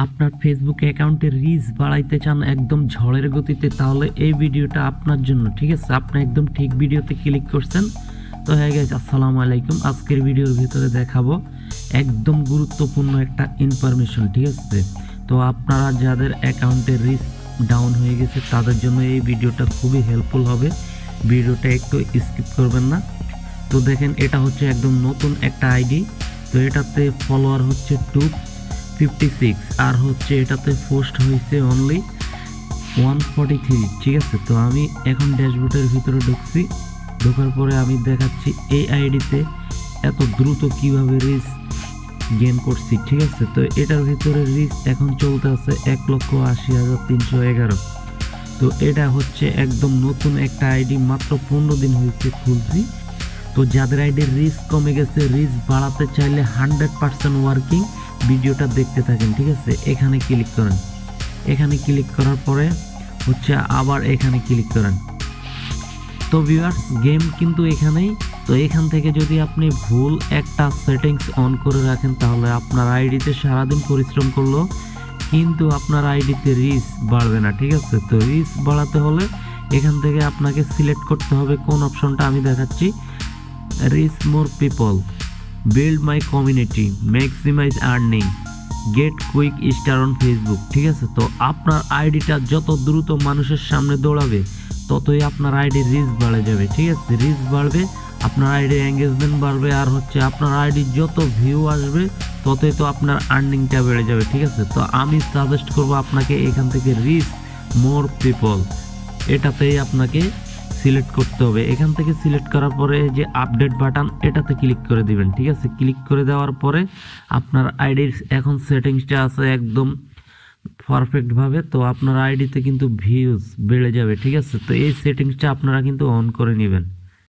আপনার ফেসবুক অ্যাকাউন্টে রিচ বাড়াইতে চান একদম ঝড়ের গতিতে, তাহলে এই ভিডিওটা আপনার জন্য। ঠিক আছে, আপনি একদম ঠিক ভিডিওতে ক্লিক করছেন। তো হ্যাঁ গাইস, আসসালামু আলাইকুম। আজকের ভিডিওর ভিতরে দেখাবো একদম গুরুত্বপূর্ণ একটা ইনফরমেশন। ঠিক আছে, তো আপনারা যাদের অ্যাকাউন্টে রিচ ডাউন হয়ে গেছে তাদের জন্য এই ভিডিওটা খুবই হেল্পফুল হবে। ভিডিওটা একটু স্কিপ করবেন না। তো দেখেন, এটা হচ্ছে একদম নতুন একটা আইডি। তো এটাতে ফলোয়ার হচ্ছে 256 আর হচ্ছে এটাতে পোস্ট হয়েছে অনলি 143। ঠিক আছে, তো আমি এখন ড্যাশবোর্ডের ভিতরে ঢুকছি। ঢোকার পরে আমি দেখাচ্ছি এই আইডিতে এত দ্রুত কিভাবে রিচ গেইন করছি। ঠিক আছে, তো এটার ভিতরে রিচ এখন চলতে আছে 1,80,311। তো এটা হচ্ছে একদম নতুন একটা আইডি, মাত্র 15 দিন হয়েছে খুলছি। তো যাদের আইডির রিচ কমে গেছে, রিচ বাড়াতে চাইলে 100% ওয়ার্কিং, ভিডিওটা দেখতে থাকেন। ঠিক আছে, এখানে ক্লিক করেন। এখানে ক্লিক করার পরে হচ্ছে আবার এখানে ক্লিক করেন। তো ভিউয়ার্স, গেম কিন্তু এখানেই। তো এখান থেকে যদি আপনি ভুল একটা সেটিংস অন করে রাখেন তাহলে আপনার আইডিতে সারাদিন পরিশ্রম করলো কিন্তু আপনার আইডিতে রিচ বাড়বে না। ঠিক আছে, তো রিচ বাড়াতে হলে এখান থেকে আপনাকে সিলেক্ট করতে হবে কোন অপশনটা আমি দেখাচ্ছি। Reach more people, build my community, maximize earning, get quick star on Facebook. ঠিক আছে, তো আপনার আইডিটা যত দ্রুত মানুষের সামনে দৌড়াবে ততই আপনার আইডির রিচ বেড়ে যাবে। ঠিক আছে, রিচ বাড়বে, আপনার আইডির এঙ্গেজমেন্ট বাড়বে, আর হচ্ছে আপনার আইডির যত ভিউ আসবে ততই তো আপনার আর্নিংটা বেড়ে যাবে। ঠিক আছে, তো আমি সাজেস্ট করব আপনাকে এখান থেকে রিচ মোর পিপল, এটাতেই আপনাকে সিলেক্ট করতে হবে। এখান থেকে সিলেক্ট করার পরে যে আপডেট বাটন, এটাতে ক্লিক করে দিবেন। ঠিক আছে, ক্লিক করে দেওয়ার পরে আপনার আইডির এখন সেটিংসটা আছে একদম পারফেক্টভাবে। তো আপনার আইডিতে কিন্তু ভিউজ বেড়ে যাবে। ঠিক আছে, তো এই সেটিংসটা আপনারা কিন্তু অন করে নেবেন।